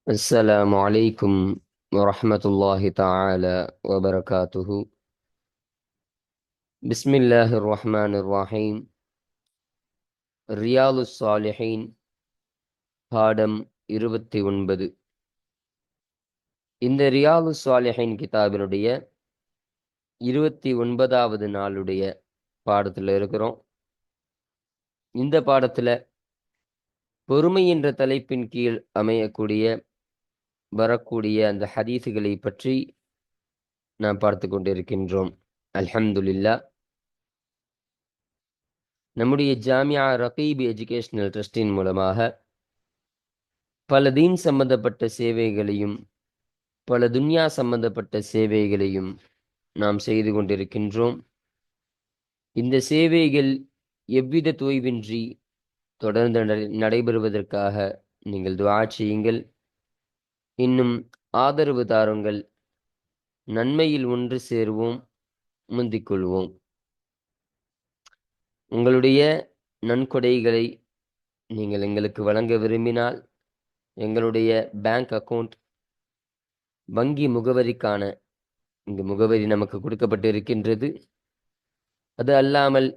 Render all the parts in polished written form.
السلام عليكم ورحمة الله تعالى وبركاته. بسم الله الرحمن الرحيم. ரியாலு சாலிஹீன் பாடம் 29. இந்த ரியாலு சாலிஹீன் கிதாபினுடைய 29வது நாளுடைய பாடத்தில் இருக்கிறோம். இந்த பாடத்துல பொறுமை என்ற தலைப்பின் கீழ் அமையக்கூடிய வரக்கூடிய அந்த ஹதீஸுகளை பற்றி நாம் பார்த்து கொண்டிருக்கின்றோம். அல்ஹம்துலில்லாஹ். நம்முடைய ஜாமியா ரகீப் எஜுகேஷனல் ட்ரஸ்டின் மூலமாக பல தீன் சம்பந்தப்பட்ட சேவைகளையும் பல துன்யா சம்பந்தப்பட்ட சேவைகளையும் நாம் செய்து கொண்டிருக்கின்றோம். இந்த சேவைகள் எவ்வித தொய்வின்றி தொடர்ந்து நடைபெறுவதற்காக நீங்கள் துஆ செய்யுங்கள். இன்னும் ஆதரவு தாருங்கள். நன்மையில் ஒன்று சேருவோம், முந்திக் கொள்வோம். உங்களுடைய நன்கொடைகளை நீங்கள் எங்களுக்கு வழங்க விரும்பினால் எங்களுடைய பேங்க் அக்கவுண்ட் வங்கி முகவரிக்கான இங்கு முகவரி நமக்கு கொடுக்கப்பட்டு இருக்கின்றது. அது அல்லாமல்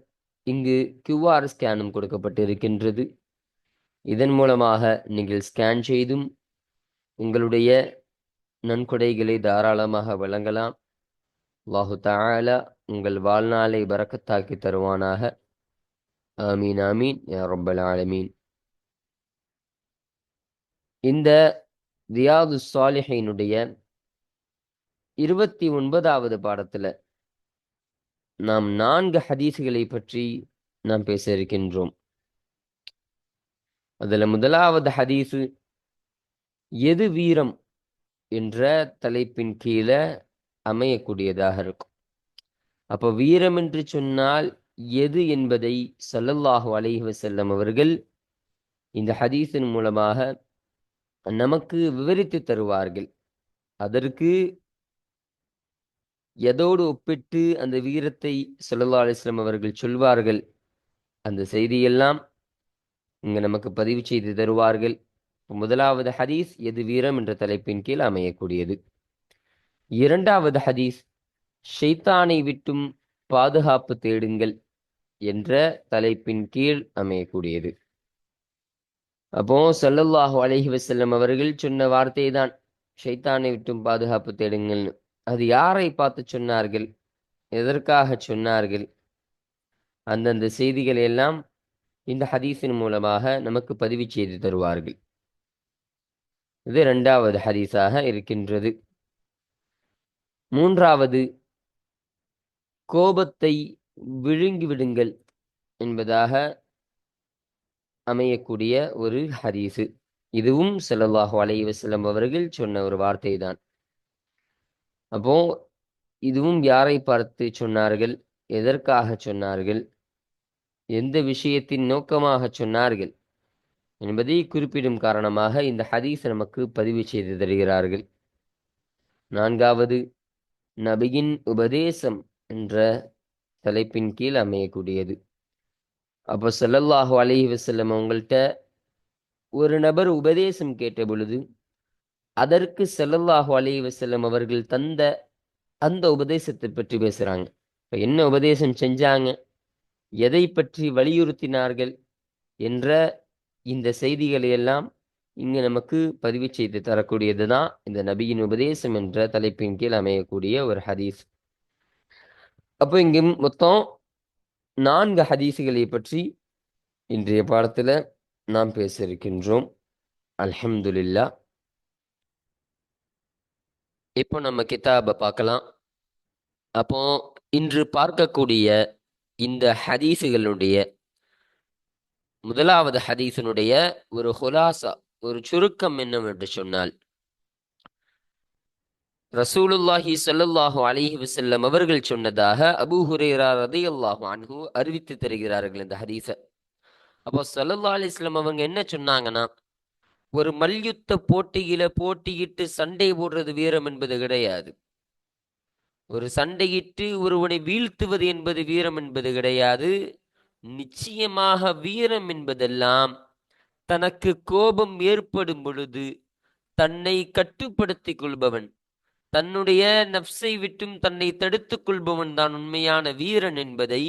இங்கு QR ஸ்கேனும் கொடுக்கப்பட்டு இருக்கின்றது. இதன் மூலமாக நீங்கள் ஸ்கேன் செய்தும் உங்களுடைய நன்கொடைகளை தாராளமாக வழங்கலாம். அல்லாஹு தஆலா உங்கள் வாழ்நாளை பரக்கத்தாக்கி தருவானாக. ஆமீன் ஆமீன் யா ரப்பல் ஆலமீன். இந்த ரியாது சாலிஹீனுடைய 29வது பாடத்துல நாம் 4 ஹதீஸ்களை பற்றி நாம் பேச இருக்கின்றோம். அதுல முதலாவது ஹதீஸு எது வீரம் என்ற தலைப்பின் கீழே அமையக்கூடியதாக இருக்கும். அப்போ வீரம் என்று சொன்னால் எது என்பதை ஸல்லல்லாஹு அலைஹி வஸல்லம் அவர்கள் இந்த ஹதீஸின் மூலமாக நமக்கு விவரித்து தருவார்கள். அதற்கு எதோடு ஒப்பிட்டு அந்த வீரத்தை ஸல்லல்லாஹு அலைஹி வஸல்லம் அவர்கள் சொல்வார்கள், அந்த செய்தியெல்லாம் இங்கு நமக்கு பதிவு செய்து தருவார்கள். முதலாவது ஹதீஸ் எது வீரம் என்ற தலைப்பின் கீழ் அமையக்கூடியது. இரண்டாவது ஹதீஸ் ஷைத்தானை விட்டும் பாதுகாப்பு தேடுங்கள் என்ற தலைப்பின் கீழ் அமையக்கூடியது. அப்போ ஸல்லல்லாஹு அலைஹி வஸல்லம் அவர்கள் சொன்ன வார்த்தை தான் ஷைத்தானை விட்டும் பாதுகாப்பு தேடுங்கள்னு. அது யாரை பார்த்து சொன்னார்கள், எதற்காக சொன்னார்கள், அந்தந்த செய்திகளை எல்லாம் இந்த ஹதீஸின் மூலமாக நமக்கு பதிவு செய்து தருவார்கள். இது இரண்டாவது ஹதீஸாக இருக்கின்றது. மூன்றாவது கோபத்தை விழுங்கிவிடுங்கள் என்பதாக அமையக்கூடிய ஒரு ஹதீஸு. இதுவும் ஸல்லல்லாஹு அலைஹி வஸல்லம் அவர்கள் சொன்ன ஒரு வார்த்தை தான். அப்போ இதுவும் யாரை பார்த்து சொன்னார்கள், எதற்காக சொன்னார்கள், எந்த விஷயத்தின் நோக்கமாக சொன்னார்கள் என்பதை குறிப்பிடும் காரணமாக இந்த ஹதீஸ் நமக்கு பதிவு செய்து தருகிறார்கள். நான்காவது நபியின் உபதேசம் என்ற தலைப்பின் கீழ் அமையக்கூடியது. அப்போ ஸல்லல்லாஹு அலைஹி வஸல்லம் அவங்கள்ட்ட ஒரு நபர் உபதேசம் கேட்ட பொழுது அதற்கு ஸல்லல்லாஹு அலைஹி வஸல்லம் அவர்கள் தந்த அந்த உபதேசத்தை பற்றி பேசுறாங்க. இப்ப என்ன உபதேசம் செஞ்சாங்க, எதை பற்றி வலியுறுத்தினார்கள் என்ற இந்த செய்திகளை எல்லாம் இங்கு நமக்கு பதிவு செய்து தரக்கூடியது தான் இந்த நபியின் உபதேசம் என்ற தலைப்பின் கீழ் அமையக்கூடிய ஒரு ஹதீஸ். அப்போ இங்கு மொத்தம் 4 ஹதீஸுகளை பற்றி இன்றைய பாடத்துல நாம் பேச இருக்கின்றோம். அல்ஹம்துலில்லாஹ். இப்போ நம்ம கிதாபை பார்க்கலாம். அப்போ இன்று பார்க்கக்கூடிய இந்த ஹதீஸுகளுடைய முதலாவது ஹதீஸினுடைய ஒரு ஹுலாசா, ஒரு சுருக்கம் என்னவென்று சொன்னால், ரசூலுல்லாஹி ஸல்லல்லாஹு அலைஹி வஸல்லம் அவர்கள் சொன்னதாக அபூ ஹுரைரா ரலியல்லாஹு அன்ஹு அறிவித்து தருகிறார்கள் இந்த ஹதீஸை. அப்போ ஸல்லல்லாஹு அலைஹி வஸல்லம் அவங்க என்ன சொன்னாங்கன்னா, ஒரு மல்யுத்த போட்டியில போட்டியிட்டு சண்டை போடுறது வீரம் என்பது கிடையாது. ஒரு சண்டையிட்டு ஒருவனை வீழ்த்துவது என்பது வீரம் என்பது கிடையாது. நிச்சயமாக வீரம் என்பதெல்லாம் தனக்கு கோபம் ஏற்படும் பொழுது தன்னை கட்டுப்படுத்திக் கொள்பவன், தன்னுடைய நப்சை விட்டும் தன்னை தடுத்துக் கொள்பவன் தான் உண்மையான வீரன் என்பதை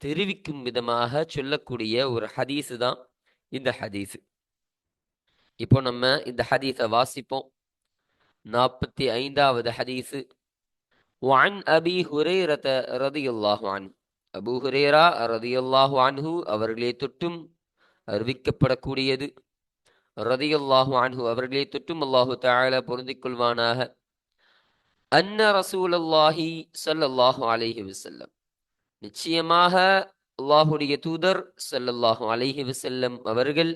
தெரிவிக்கும் விதமாக சொல்லக்கூடிய ஒரு ஹதீஸு தான் இந்த ஹதீஸு. இப்போ நம்ம இந்த ஹதீஸை வாசிப்போம். 45வது ஹதீஸு. وعن أبي هريرة رضي الله عنه. அபூ ஹுரைரா ரதியல்லாஹு அன்ஹு அவர்களே தொட்டும் அறிவிக்கப்படக்கூடியது. ரதியல்லாஹு அன்ஹு அவர்களே தொட்டும் அல்லாஹு தஆலா பொருந்திக் கொள்வானாக. அன்ன ரசூலல்லாஹி ஸல்லல்லாஹு அலைஹி வஸல்லம், நிச்சயமாக அல்லாஹுடைய தூதர் ஸல்லல்லாஹு அலைஹி வஸல்லம் அவர்கள்,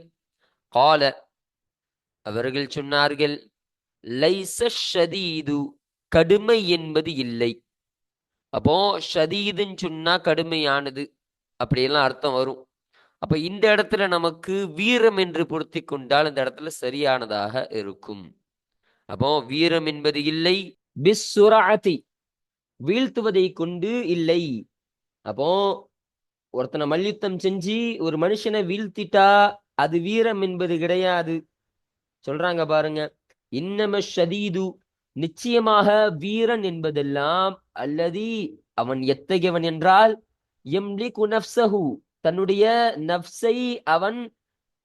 கால அவர்கள் சொன்னார்கள், லைஸ ஷதீது கடுமை என்பது இல்லை. அப்போ ஷதீதுன்னு சொன்னா கடுமையானது அப்படியெல்லாம் அர்த்தம் வரும். அப்ப இந்த இடத்துல நமக்கு வீரம் என்று பொருத்தி கொண்டால் இந்த இடத்துல சரியானதாக இருக்கும். அப்போ வீரம் என்பது இல்லை, பிஸ்ஸுரஅதி வீழ்த்துவதை கொண்டு இல்லை. அப்போ ஒருத்தனை மல்யுத்தம் செஞ்சு ஒரு மனுஷனை வீழ்த்திட்டா அது வீரம் என்பது கிடையாது. சொல்றாங்க பாருங்க, இன்னம ஷதீது நிச்சயமாக வீரன் என்பதெல்லாம் அல்லதி அவன் எத்தகையவன் என்றால், யம்லிகு நஃப்ஸஹு தன்னுடைய நஃப்ஸை அவன்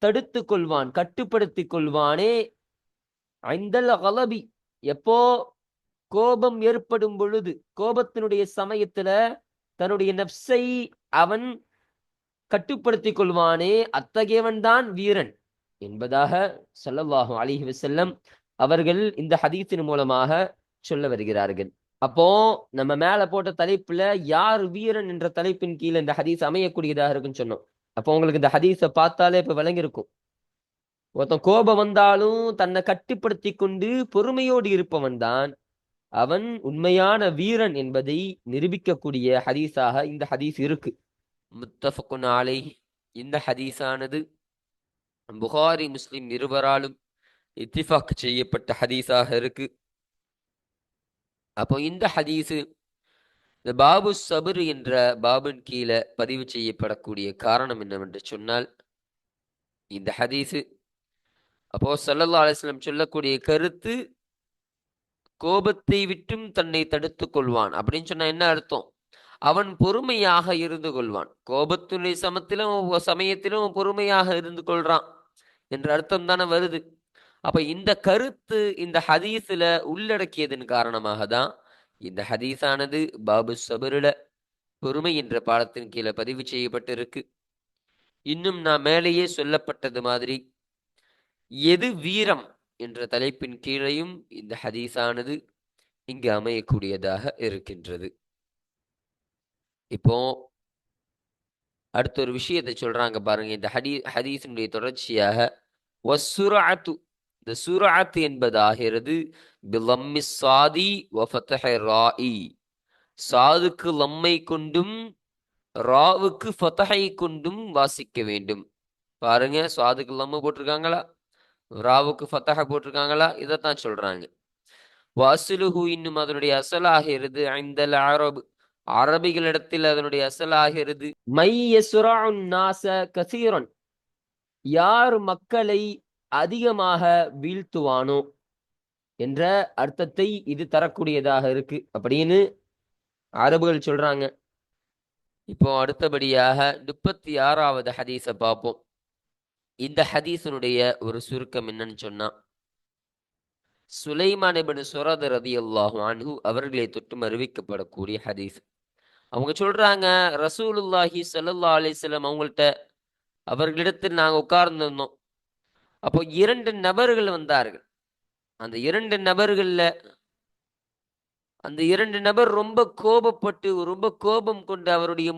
தடுத்து கொள்வான், கட்டுப்படுத்திக் கொள்வானே, ஐந்தல் கலபி எப்போ கோபம் ஏற்படும் பொழுது, கோபத்தினுடைய சமயத்துல தன்னுடைய நஃப்ஸை அவன் கட்டுப்படுத்திக் கொள்வானே, அத்தகையவன் தான் வீரன் என்பதாக ஸல்லல்லாஹு அலைஹி வஸல்லம் அவர்கள் இந்த ஹதீஸின் மூலமாக சொல்ல வருகிறார்கள். அப்போ நம்ம மேல போட்ட தலைப்புல யார் வீரன் என்ற தலைப்பின் கீழே இந்த ஹதீஸ் அமையக்கூடியதாக இருக்குன்னு சொன்னோம். அப்போ உங்களுக்கு இந்த ஹதீஸை பார்த்தாலே இப்ப விளங்கியிருக்கும். ஒருத்தன் கோபம் வந்தாலும் தன்னை கட்டுப்படுத்தி கொண்டு பொறுமையோடு இருப்பவன் தான் அவன் உண்மையான வீரன் என்பதை நிரூபிக்கக்கூடிய ஹதீஸாக இந்த ஹதீஸ் இருக்கு. முத்தஃபக்குன் அலைஹ், இந்த ஹதீஸானது புகாரி முஸ்லிம் இருவராலும் இத்திஃபாக் செய்யப்பட்ட ஹதீஸாக இருக்கு. அப்போ இந்த ஹதீஸு இந்த பாபு சபுர் என்ற பாபின் கீழே பதிவு செய்யப்படக்கூடிய காரணம் என்னவென்று சொன்னால், இந்த ஹதீஸு அப்போ ஸல்லல்லாஹு அலைஹி வஸல்லம் சொல்லக்கூடிய கருத்து, கோபத்தை விட்டும் தன்னை தடுத்து கொள்வான் அப்படின்னு சொன்னா என்ன அர்த்தம்? அவன் பொறுமையாக இருந்து கொள்வான். கோபத்துடைய சமயத்திலும் பொறுமையாக இருந்து கொள்றான் என்ற அர்த்தம் தானே வருது. அப்ப இந்த கருத்து இந்த ஹதீஸ்ல உள்ளடக்கியதன் காரணமாக தான் இந்த ஹதீஸானது பாபு சபருல பொறுமை என்ற பாடத்தின் கீழே பதிவு செய்யப்பட்டிருக்கு. இன்னும் நான் மேலேயே சொல்லப்பட்டது மாதிரி எது வீரம் என்ற தலைப்பின் கீழையும் இந்த ஹதீஸானது இங்கு அமையக்கூடியதாக இருக்கின்றது. இப்போ அடுத்த ஒரு விஷயத்தை சொல்றாங்க பாருங்க. இந்த ஹதீஸினுடைய தொடர்ச்சியாக வஸ்ஸுரஅத்து, இந்த சுரஅத் என்பதாகிறது பிலம்மி சாதி வ ஃபத்ஹி ராஇ, சாதுக்கு லம்மை கொண்டும் ராவுக்கு ஃபத்ஹை கொண்டும் வாசிக்க வேண்டும். பாருங்க, சாதுக்கு லம்மு போட்டிருக்காங்களா, ராவுக்கு ஃபத்ஹ போட்டிருக்காங்களா, இதைத்தான் சொல்றாங்க. வாசிலுஹு, இன்னும் அதனுடைய அசலாகிறது ஐந்தல் அரபு, அரபிகளிடத்தில் அதனுடைய அசலாகிறது மை யஸ்ரஉன் நாஸ கஸீரன், யார் மக்களை அதிகமாக வீழ்த்துவானோ என்ற அர்த்தத்தை இது தரக்கூடியதாக இருக்கு அப்படின்னு அரபுகள் சொல்றாங்க. இப்போ அடுத்தபடியாக 36வது ஹதீஸை பார்ப்போம். இந்த ஹதீஸனுடைய ஒரு சுருக்கம் என்னன்னு சொன்னா, சுலைமான் இப்னு சுரத் ரலியல்லாஹு அன்ஹு அவர்களை தொட்டும் அறிவிக்கப்படக்கூடிய ஹதீஸ். அவங்க சொல்றாங்க, ரசூலுல்லாஹி ஸல்லல்லாஹு அலைஹி வஸல்லம் அவங்கள்ட்ட அவர்களிடத்தில் நாங்கள் உட்கார்ந்திருந்தோம். அப்போ 2 நபர்கள் வந்தார்கள். அந்த 2 நபர்கள்ல அந்த 2 நபர் ரொம்ப கோபப்பட்டு, ரொம்ப கோபம் கொண்டு அவருடைய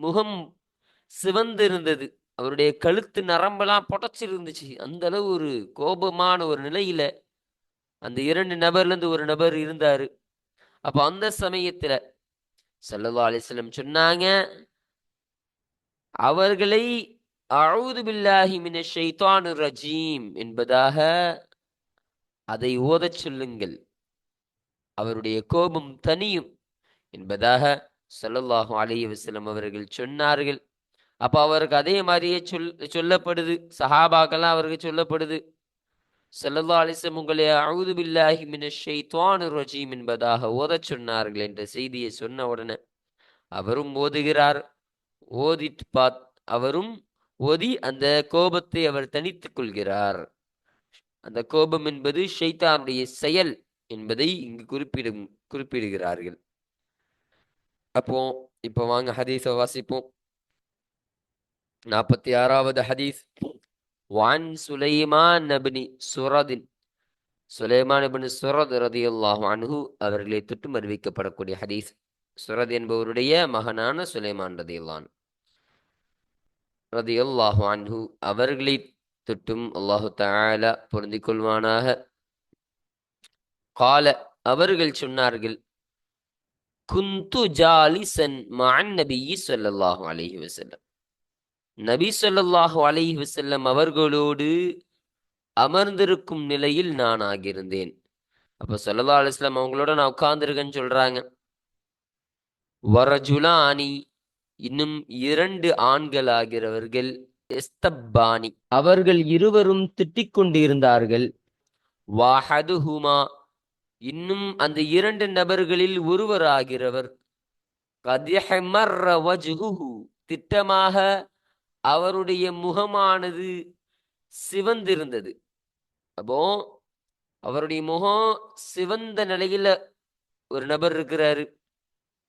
முகம் சிவந்து இருந்தது. அவருடைய கழுத்து நரம்பெல்லாம் புடைச்சிருந்துச்சு. அந்த அளவு ஒரு கோபமான ஒரு நிலையில அந்த 2 நபர்ல இருந்து ஒரு நபர் இருந்தாரு. அப்ப அந்த சமயத்துல ஸல்லல்லாஹு அலைஹி வஸல்லம் சொன்னாங்க, அவர்களை அஊது பில்லாஹி மினஷ் ஷைத்தானிர் ரஜீம் என்பதாக அதை ஓதச் சொல்லுங்கள், அவருடைய கோபம் தனியும் என்பதாக ஸல்லல்லாஹு அலைஹி வஸல்லம் அவர்கள் சொன்னார்கள். அப்ப அவருக்கு அதே மாதிரியே சொல்லப்படுது, சஹாபாக்கெல்லாம் அவருக்கு சொல்லப்படுது. ஸல்லல்லாஹு அலைஹி வஸல்லம் உங்களை அஊது பில்லாஹி மினஷ் ஷைத்வானிர் ரஜீம் என்பதாக ஓதச் சொன்னார்கள் என்ற செய்தியை சொன்ன உடனே அவரும் ஓதுகிறார். ஓதிட்டு அவரும் ஓதி அந்த கோபத்தை அவர் தணித்துக் கொள்கிறார். அந்த கோபம் என்பது ஷைத்தானுடைய செயல் என்பதை இங்கு குறிப்பிடுகிறார்கள். அப்போ இப்போ வாங்க ஹதீஸை வாசிப்போம். 46வது ஹதீஸ். வான் சுலைமான் இப்னு சுரதின், சுலைமான் இப்னு சுரத் ரலியல்லாஹு அன்ஹு அவர்களை தொட்டும் அறிவிக்கப்படக்கூடிய ஹதீஸ். சுரத் என்பவருடைய மகனான சுலைமான் ரலியல்லாஹு அன்ஹு அவர்களை தொட்டும் அல்லாஹு தஆலா பொருந்திக் கொள்வானாக. கால அவர்கள் சொன்னார்கள், குந்து ஜாலிசன் மஅன் நபியி ஸல்லல்லாஹு அலைஹி வஸல்லம், நபி ஸல்லல்லாஹு அலைஹி வஸல்லம் அவர்களோடு அமர்ந்திருக்கும் நிலையில் நான் ஆகியிருந்தேன். அப்போ ஸல்லல்லாஹு அலைஹி வஸல்லம் அவங்களோட நான் உட்கார்ந்துருக்கேன்னு சொல்றாங்க. வரஜுலானி, இன்னும் 2 ஆண்களாகிறவர்கள், எஸ்தப்பானி அவர்கள் இருவரும் திட்டிக் கொண்டிருந்தார்கள். வாஹதுஹுமா, இன்னும் அந்த 2 நபர்களில் ஒருவராகிறவர், கத்யஹ்மர்ர வஜ்ஹுஹு, திட்டமாக அவருடைய முகமானது சிவந்திருந்தது. அப்போ அவருடைய முகம் சிவந்த நிலையில ஒரு நபர் இருக்கிறாரு.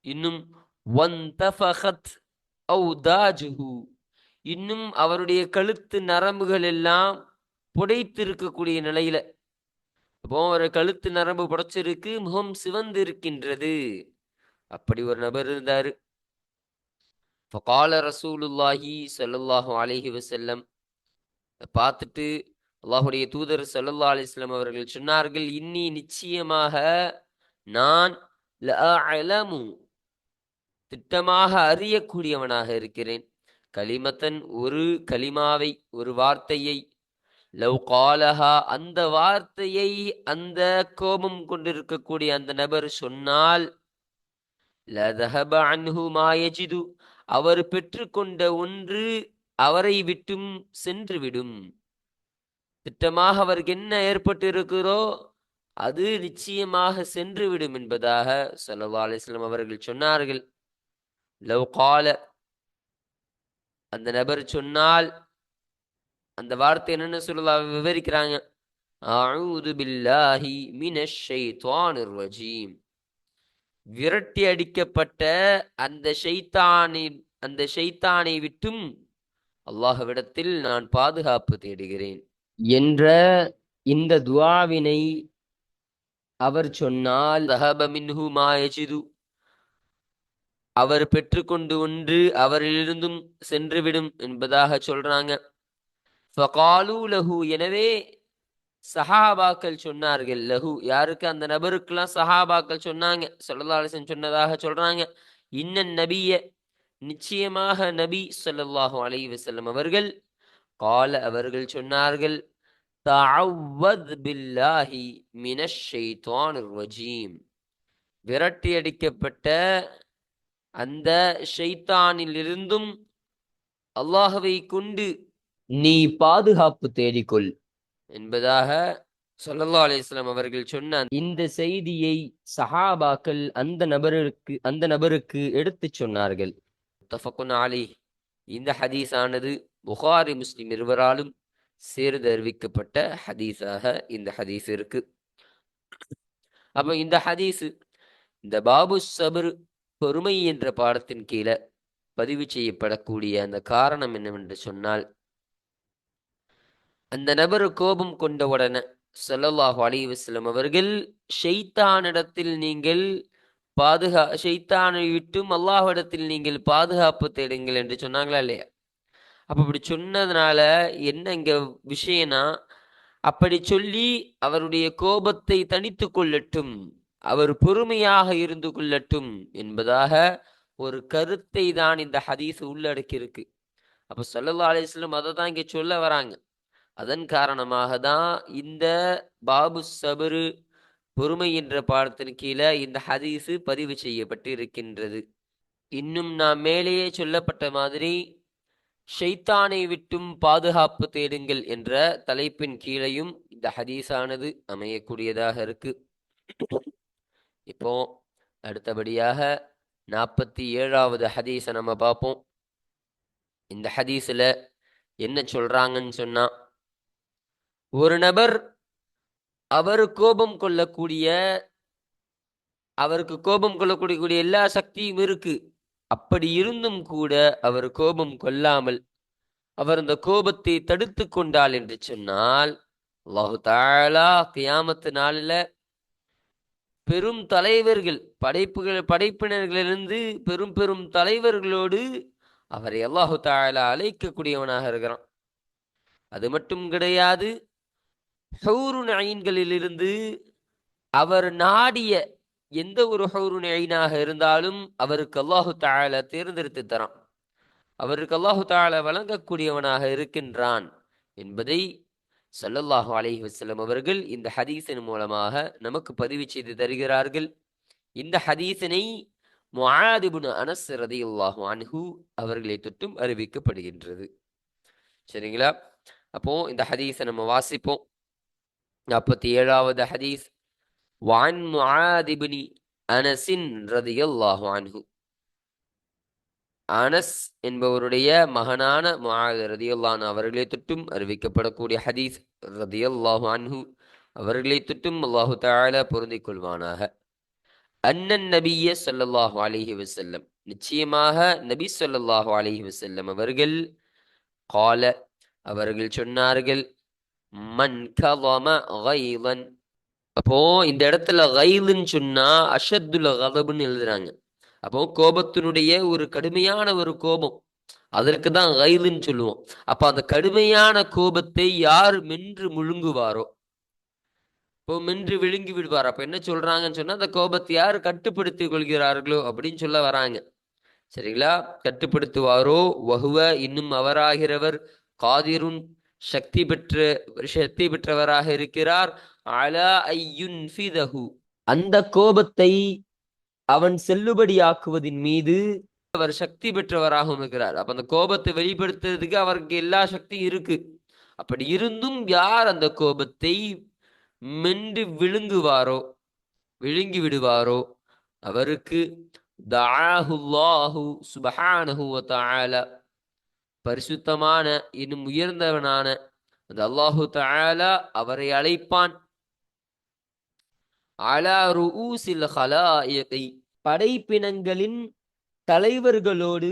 இன்னும் வந்தஃபகத் ஔதாஜுஹு, இன்னும் அவருடைய கழுத்து நரம்புகள் எல்லாம் புடைத்திருக்கக்கூடிய நிலையில. அப்போ ஒரு கழுத்து நரம்பு புடைச்சிருக்கு, முகம் சிவந்து இருக்கின்றது. அப்படி ஒரு நபர் இருந்தாரு. ஃபகால ரசூலுல்லாஹி ஸல்லல்லாஹு அலைஹி வஸல்லம், பார்த்துட்டு அல்லாஹுடைய தூதர் ஸல்லல்லாஹு அலைஹி வஸல்லம் அவர்கள் சொன்னார்கள், இன்னி நிச்சயமாக நான் லஅலமு, திட்டமாக அறியக்கூடியவனாக இருக்கிறேன், கலிமத்தன் ஒரு கலிமாவை, ஒரு வார்த்தையை, லவ் காலஹா, அந்த வார்த்தையை அந்த கோபம் கொண்டிருக்கக்கூடிய அந்த நபர் சொன்னால், லதஹப அன்ஹு மா யஜிது, அவர் பெற்றுக்கொண்ட ஒன்று அவரை விட்டும் சென்றுவிடும். திட்டமாக அவருக்கு என்ன ஏற்பட்டு இருக்கிறோ அது நிச்சயமாக சென்றுவிடும் என்பதாக ஸல்லல்லாஹு அலைஹி வஸல்லம் அவர்கள் சொன்னார்கள். லவ் கால, அந்த நபர் சொன்னால், அந்த வார்த்தை என்னன்னு ஸல்லல்லாஹு விவரிக்கிறாங்க. அஊது பில்லாஹி மினஷ் ஷைத்வானிர் ரஜீம், விரட்டி அடிக்கப்பட்ட அந்த ஷைத்தானை விட்டும் அல்லாஹ்விடத்தில் நான் பாதுகாப்பு தேடுகிறேன் என்ற இந்த துஆவினை அவர் சொன்னால், தஹப மின்ஹு மா யஜிது, அவர் பெற்றுக்கொண்டு ஒன்று அவரிலிருந்தும் சென்றுவிடும் என்பதாக சொல்றாங்க. ஃபகாலு லஹு, எனவே சஹாபாக்கள் சொன்னார்கள். லஹு, யாருக்கு? அந்த நபருக்கெல்லாம் சஹாபாக்கள் சொன்னாங்க. ஸல்லல்லாஹு அலைஹி வஸல்லம் சொன்னதாக சொல்றாங்க. இன்னன் நபிய, நிச்சயமாக நபி ஸல்லல்லாஹு அலைஹி வஸல்லம் அவர்கள், கால அவர்கள் சொன்னார்கள், தஅவ்வத் பில்லாஹி மினஷ் ஷைத்வானிர் ரஜீம், விரட்டி அடிக்கப்பட்ட அந்த ஷைத்தானிலிருந்தும் அல்லாஹ்வை கொண்டு நீ பாதுகாப்பு தேடிக்கொள் என்பதாக ஸல்லல்லாஹு அலைஹி வஸல்லம் அவர்கள் சொன்ன இந்த செய்தியை சஹாபாக்கள் அந்த நபருக்கு எடுத்துச் சொன்னார்கள். முத்தஃபக்குன் அலைஹ், இந்த ஹதீஸானது புகாரி முஸ்லிம் இருவராலும் சேர்ந்து அறிவிக்கப்பட்ட ஹதீஸாக இந்த ஹதீஸ் இருக்கு. அப்ப இந்த ஹதீஸ், இந்த பாபு சபர், பொறுமை என்ற பாடத்தின் கீழே பதிவு செய்யப்படக்கூடிய அந்த காரணம் என்னவென்று சொன்னால், அந்த நபர் கோபம் கொண்டவுடனே ஸல்லல்லாஹு அலைஹி வஸல்லம் அவர்கள், ஷைத்தானிடத்தில் நீங்கள் ஷைத்தானை விட்டும் அல்லாஹ்விடத்தில் நீங்கள் பாதுகாப்பு தேடுங்கள் என்று சொன்னாங்களா இல்லையா? அப்ப அப்படி சொன்னதுனால என்ன இங்க விஷயம்னா, அப்படி சொல்லி அவருடைய கோபத்தை தணித்து கொள்ளட்டும், அவர் பொறுமையாக இருந்து கொள்ளட்டும் என்பதாக ஒரு கருத்தை தான் இந்த ஹதீஸ் உள்ளடக்கி இருக்கு. அப்ப ஸல்லல்லாஹு அலைஹி வஸல்லம் அதை தான் இங்க சொல்ல வராங்க. அதன் காரணமாக தான் இந்த பாபு சபரு, பொறுமை என்ற பாடத்தின் கீழே இந்த ஹதீஸு பதிவு செய்யப்பட்டு இருக்கின்றது. இன்னும் நாம் மேலேயே சொல்லப்பட்ட மாதிரி ஷைத்தானை விட்டும் பாதுகாப்பு தேடுங்கள் என்ற தலைப்பின் கீழையும் இந்த ஹதீஸானது அமையக்கூடியதாக இருக்கு. இப்போ அடுத்தபடியாக 47வது ஹதீஸை நம்ம பார்ப்போம். இந்த ஹதீஸ்ல என்ன சொல்றாங்கன்னு சொன்னா, ஒரு நபர் அவருக்கு கோபம் கொள்ளக்கூடிய எல்லா சக்தியும் இருக்கு. அப்படி இருந்தும் கூட அவர் கோபம் கொள்ளாமல் அவர் அந்த கோபத்தை தடுத்து கொண்டால் என்று சொன்னால், அல்லாஹு தஆலா கியாமத்து நாளில பெரும் தலைவர்கள் படைப்பினர்களிலிருந்து பெரும் பெரும் தலைவர்களோடு அவரை அல்லாஹு தஆலா அழைக்கக்கூடியவனாக இருக்கிறான். அது மட்டும் கிடையாது, ஹூருன் ஐன்களிலிருந்து அவர் நாடிய எந்த ஒரு ஹூருன் ஐனாக இருந்தாலும் அவருக்கு அல்லாஹு தஆலா தேர்ந்தெடுத்து தரான். அவருக்கு அல்லாஹு தஆலா வழங்கக்கூடியவனாக இருக்கின்றான் என்பதை ஸல்லல்லாஹு அலைஹி வஸல்லம் அவர்கள் இந்த ஹதீஸின் மூலமாக நமக்கு பதிவு செய்து தருகிறார்கள். இந்த ஹதீஸினை முஆத் இப்னு அனஸ் ரலியல்லாஹு அன்ஹு அவர்களை தொட்டும் அறிவிக்கப்படுகின்றது. சரிங்களா? அப்போ இந்த ஹதீஸை நம்ம வாசிப்போம். 47வது ஹதீஸ். வஅன் முஆத் இப்னி அனஸ் ரலியல்லாஹு அன்ஹு, அனஸ் என்பவருடைய மகனான முஆத் ரலியல்லாஹு அன்ஹு அவர்களை தொட்டும் அறிவிக்கப்படக்கூடிய ஹதீஸ். ரலியல்லாஹு அன்ஹு அவர்களை தொட்டும் அல்லாஹு தஆலா பொருந்திக் கொள்வானாக. அன்னன் நபிய ஸல்லல்லாஹு அலைஹி வஸல்லம், நிச்சயமாக நபி ஸல்லல்லாஹு அலைஹி வஸல்லம் அவர்கள் கால அவர்கள் சொன்னார்கள், மன் கலம கைலன். அப்போ இந்த இடத்துல கைலுன்னு சொன்னா அஷத்துல் கதப்னு எழுதுறாங்க. அப்போ கோபத்தினுடைய ஒரு கடுமையான ஒரு கோபம், அதற்கு தான் கைலுன்னு சொல்லுவோம். அப்ப அந்த கடுமையான கோபத்தை யார் மென்று முழுங்குவாரோ, இப்போ மென்று விழுங்கி விடுவார். அப்ப என்ன சொல்றாங்கன்னு சொன்னா, அந்த கோபத்தை யார் கட்டுப்படுத்திக் கொள்கிறார்களோ அப்படின்னு சொல்ல வராங்க. சரிங்களா? கட்டுப்படுத்துவாரோ, வஹுவ இன்னும் அவராகிறவர், காதிருன் சக்தி பெற்றவராக இருக்கிறார், அலா ஐயுன்ஃபிதஹு அந்த கோபத்தை அவன் செல்லுபடியாக்குவதின் மீது அவர் சக்தி பெற்றவராகவும் இருக்கிறார். அப்ப அந்த கோபத்தை வெளிப்படுத்துறதுக்கு அவருக்கு எல்லா சக்தியும் இருக்கு. அப்படி இருந்தும் யார் அந்த கோபத்தை மென்று விழுங்கி விடுவாரோ அவருக்கு தஆஹுல்லாஹு சுப்ஹானஹு வ தஆலா, பரிசுத்தமான இன்னும் உயர்ந்தவனான அந்த அல்லாஹு தஆலா அவரை அழைப்பான். அலா ரூஸில் ஹலாயிகி, படைப்பினங்களின் தலைவர்களோடு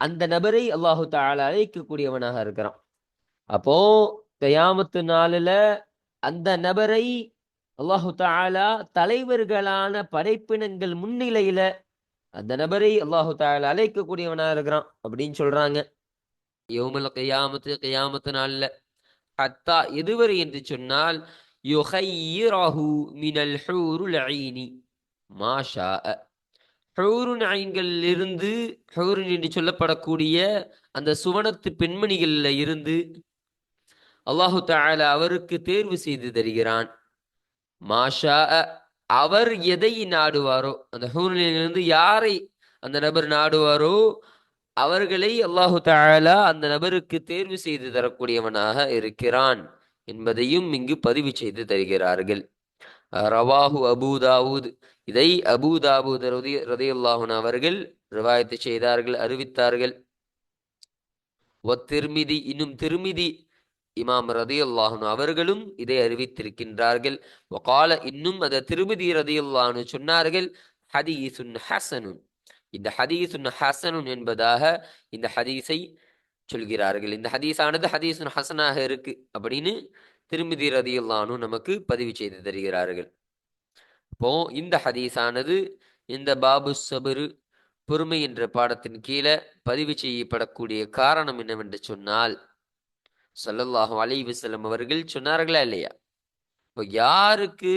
அந்த நபரை அல்லாஹு தஆலா அழைக்கக்கூடியவனாக இருக்கிறான். அப்போ கியாமத்து நாளில அந்த நபரை அல்லாஹு தஆலா தலைவர்களான படைப்பினங்கள் முன்னிலையில அந்த நபரை அல்லாஹு தஆலா அழைக்கக்கூடியவனாக இருக்கிறான் அப்படின்னு சொல்றாங்க. யௌமுல் கியாமத்து நாள்ல ஹத்தா எதுவரை என்று சொன்னால், யுஹய்யிரஹு மினல் ஹூருல் ஐனி மா ஷாஅ, ஹூருன் ஐன்களில் இருந்து, ஹூருன் என்று சொல்லப்படக்கூடிய அந்த சுவனத்து பெண்மணிகளில் இருந்து அல்லாஹு தஆலா அவருக்கு தேர்வு செய்து தருகிறான். மாஷா, அவர் எதை நாடுவாரோ, அந்த ஹூரிலிருந்து யாரை அந்த நபர் நாடுவாரோ அவர்களை அல்லாஹு தஆலா அந்த நபருக்கு தேர்வு செய்து தரக்கூடியவனாக இருக்கிறான் என்பதையும் இங்கு பதிவு செய்து தருகிறார்கள். ரவாஹு அபூ தாவூத், இதை அபூ தாவூத் ரலியல்லாஹு அன்ஹு அவர்கள் ரிவாயத்து செய்தார்கள், அறிவித்தார்கள். வத்திர்மிதி, இன்னும் திர்மிதி இமாம் ரலியல்லாஹு அன்ஹு அவர்களும் இதை அறிவித்திருக்கின்றார்கள். வகால, இன்னும் அந்த திர்மிதி ரலியல்லாஹு அன்ஹு சொன்னார்கள், ஹதீசுன் ஹஸனுன், இந்த ஹதீசுன் ஹஸனுன் என்பதாக இந்த ஹதீஸை சொல்கிறார்கள். இந்த ஹதீஸானது ஹதீசுன் ஹஸனாக இருக்கு அப்படின்னு திர்மிதி ரலியல்லாஹு அன்ஹு நமக்கு பதிவு செய்து தருகிறார்கள். இப்போ இந்த ஹதீஸானது இந்த பாபு சபுரு, பொறுமை என்ற பாடத்தின் கீழே பதிவு செய்யப்படக்கூடிய காரணம் என்னவென்று சொன்னால், ஸல்லல்லாஹு அலைஹி வஸல்லம் அவர்கள் சொன்னார்களா இல்லையா, இப்போ யாருக்கு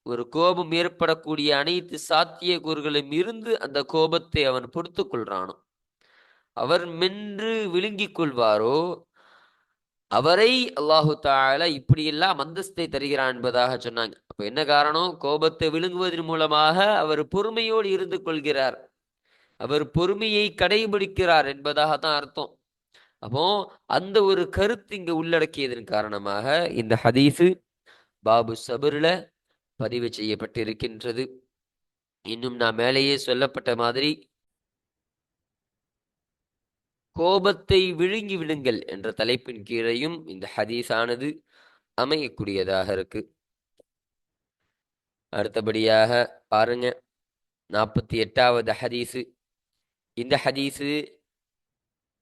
ஒரு கோபம் ஏற்படக்கூடிய அனைத்து சாத்தியக்கூறுகளும் இருந்து அந்த கோபத்தை அவன் பொறுத்து கொள்றானோ, அவர் மென்று விழுங்கிக் கொள்வாரோ, அவரை அல்லாஹு தஆலா இப்படியெல்லாம் அந்தஸ்தை தருகிறான் என்பதாக சொன்னாங்க. அப்ப என்ன காரணம்? கோபத்தை விழுங்குவதன் மூலமாக அவர் பொறுமையோடு இருந்து கொள்கிறார், அவர் பொறுமையை கடைபிடிக்கிறார் என்பதாக தான் அர்த்தம். அப்போ அந்த ஒரு கருத்து இங்க உள்ளடக்கியதன் காரணமாக இந்த ஹதீஸு பாபு சபுர்ல பதிவு செய்யப்பட்டிருக்கின்றது. இன்னும் நான் மேலேயே சொல்லப்பட்ட மாதிரி கோபத்தை விழுங்கி விடுங்கள் என்ற தலைப்பின் கீழையும் இந்த ஹதீஸானது அமையக்கூடியதாக இருக்கு. அடுத்தபடியாக பாருங்க, 48வது ஹதீஸு.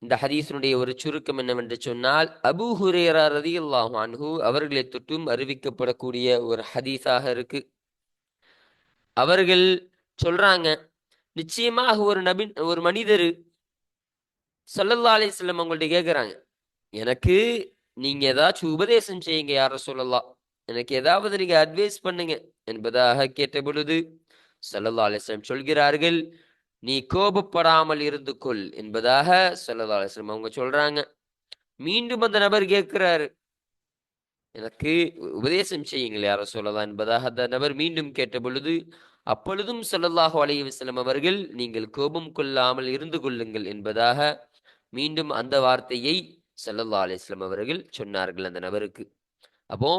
இந்த ஹதீஸினுடைய ஒரு சுருக்கம் என்னவென்று சொன்னால், அபூ ஹுரைரா ரலியல்லாஹு அன்ஹு அவர்களை தொட்டும் அறிவிக்கப்படக்கூடிய ஒரு ஹதீஸாக இருக்கு. அவர்கள் சொல்றாங்க, நிச்சயமாக ஒரு மனிதர் ஸல்லல்லாஹு அலைஹி வஸல்லம் அவங்கள்ட்ட கேட்குறாங்க, எனக்கு நீங்க ஏதாச்சும் உபதேசம் செய்யுங்க யார சொல்லலாம், எனக்கு ஏதாவது நீங்க அட்வைஸ் பண்ணுங்க என்பதாக கேட்ட பொழுது ஸல்லல்லாஹு அலைஹி வஸல்லம் சொல்கிறார்கள், நீ கோபப்படாமல் இருந்து கொள் என்பதாக ஸல்லல்லாஹு அலைஹி வஸல்லம் அவங்க சொல்றாங்க. மீண்டும் அந்த நபர் கேட்கிறாரு, எனக்கு உபதேசம் செய்யுங்கள் யார சொல்லலாம் என்பதாக அந்த நபர் மீண்டும் கேட்ட பொழுது அப்பொழுதும் ஸல்லல்லாஹு அலைஹி வஸல்லம் அவர்கள், நீங்கள் கோபம் கொள்ளாமல் இருந்து கொள்ளுங்கள் என்பதாக மீண்டும் அந்த வார்த்தையை ஸல்லல்லாஹு அலைஹி வஸல்லம் அவர்கள் சொன்னார்கள் அந்த நபருக்கு. அப்போ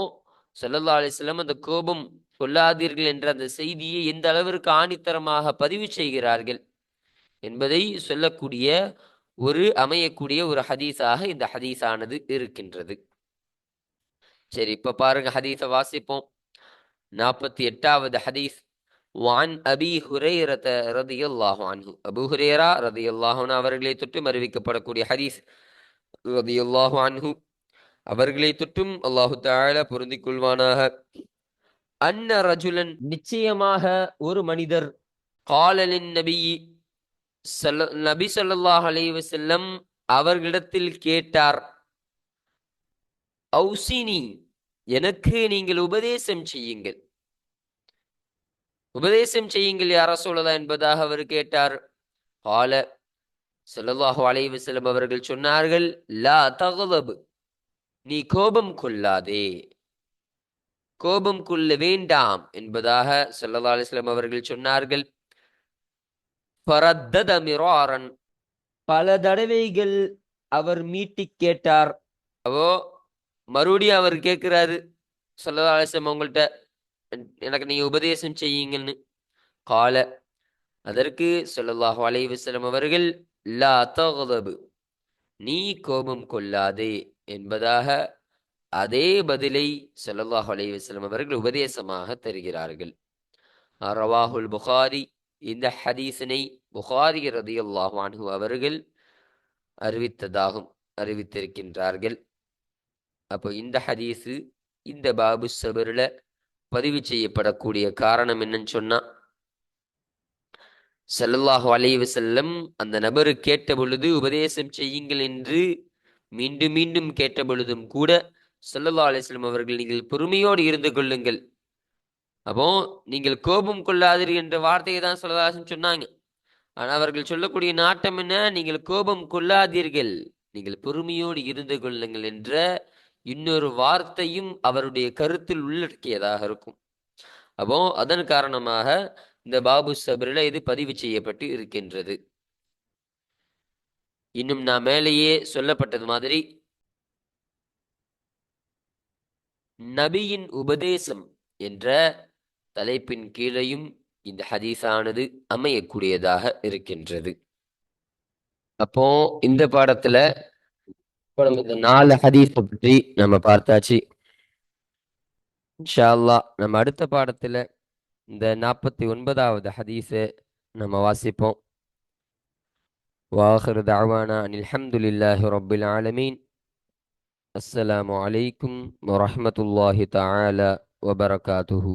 ஸல்லல்லாஹு அலைஹி வஸல்லம் அந்த கோபம் கொள்ளாதீர்கள் என்ற அந்த செய்தியை எந்த அளவிற்கு ஆணித்தரமாக பதிவு செய்கிறார்கள் என்பதை சொல்லக்கூடிய அமையக்கூடிய ஒரு ஹதீஸாக இந்த ஹதீஸானது இருக்கின்றது. சரி, இப்ப பாருங்க ஹதீஸை வாசிப்போம். 48வது ஹதீஸ். வான் அபி ஹுரைரத ரதியல்லாஹு அன்ஹு, அபூ ஹுரைரா ரதியல்லாஹு அன்ஹு அவர்களை தொட்டும் அறிவிக்கப்படக்கூடிய ஹதீஸ். ரதியல்லாஹு அன்ஹு அவர்களை தொட்டும் அல்லாஹு தஆலா பொருந்திக் கொள்வானாக. அன்ன ரஜுலன் நிச்சயமாக ஒரு மனிதர், காலலின் நபி நபி ஸல்லல்லாஹு அலைஹி வஸல்லம் அவர்களிடத்தில் கேட்டார், ஔசினி எனக்கு நீங்கள் உபதேசம் செய்யுங்கள், உபதேசம் செய்யுங்கள் யார சொல்லலாம் என்பதாக அவர் கேட்டார். கால ஸல்லல்லாஹு அலைஹி வஸல்லம் அவர்கள் சொன்னார்கள், லா தக்லப், நீ கோபம் கொள்ளாதே, கோபம் கொள்ள வேண்டாம் என்பதாக ஸல்லல்லாஹு அலைஹி வஸல்லம் அவர்கள் சொன்னார்கள். ஃபரத்தத மிராரன், பல தடவைகள் அவர் மீட்டி கேட்டார். அவோ மறுபடியும் அவர் கேட்கிறாரு ஸல்லல்லாஹு அலைஹி வஸல்லம் அவங்கள்ட்ட, எனக்கு நீங்க உபதேசம் செய்யுங்கன்னு. கால அதற்கு ஸல்லல்லாஹு அலைஹி வஸல்லம் அவர்கள், லா தக்லப், நீ கோபம் கொள்ளாதே என்பதாக அதே பதிலை ஸல்லல்லாஹு அலைஹி வஸல்லம் அவர்கள் உபதேசமாக தருகிறார்கள். ரவாஹுல் புகாரி, இந்த ஹதீஸினை புகாரி ரலியல்லாஹு அன்ஹு அவர்கள் அறிவித்திருக்கின்றார்கள். அப்போ இந்த ஹதீஸு இந்த பாபு சபர்ல பதிவு செய்யப்படக்கூடிய காரணம் என்னன்னு சொன்னா, ஸல்லல்லாஹு அலைஹி வஸல்லம் அந்த நபரு கேட்ட பொழுது உபதேசம் செய்யுங்கள் என்று மீண்டும் மீண்டும் கேட்ட பொழுதும் கூட ஸல்லல்லாஹு அலைஹி வஸல்லம் அவர்கள், நீங்கள் பொறுமையோடு இருந்து கொள்ளுங்கள், அப்போ நீங்கள் கோபம் கொள்ளாதீர்கள் என்ற வார்த்தையை தான் ஸல்லல்லாஹு அலைஹி வஸல்லம் சொன்னாங்க. ஆனால் அவர்கள் சொல்லக்கூடிய நாட்டம் என்ன, நீங்கள் கோபம் கொள்ளாதீர்கள், நீங்கள் பொறுமையோடு இருந்து கொள்ளுங்கள் என்ற இன்னொரு வார்த்தையும் அவருடைய கருத்தில் உள்ளடக்கியதாக இருக்கும். அப்போ அதன் காரணமாக இந்த பாபு சபரில இது பதிவு செய்யப்பட்டு இருக்கின்றது. இன்னும் நான் மேலேயே சொல்லப்பட்டது மாதிரி நபியின் உபதேசம் என்ற தலைப்பின் கீழையும் இந்த ஹதீஸானது அமையக்கூடியதாக இருக்கின்றது. அப்போ இந்த பாடத்துல இந்த 4 ஹதீஸ் பற்றி நம்ம பார்த்தாச்சு. இன்ஷா அல்லாஹ் நம்ம அடுத்த பாடத்துல இந்த 49வது ஹதீஸை நம்ம வாசிப்போம். வாஹிரு தஅவானா அனில் ஹம்துலில்லாஹி ரப்பில் ஆலமீன். அஸ்ஸலாமு அலைக்கும் வரஹ்மத்துல்லாஹி தஆலா வபரகாத்துஹு.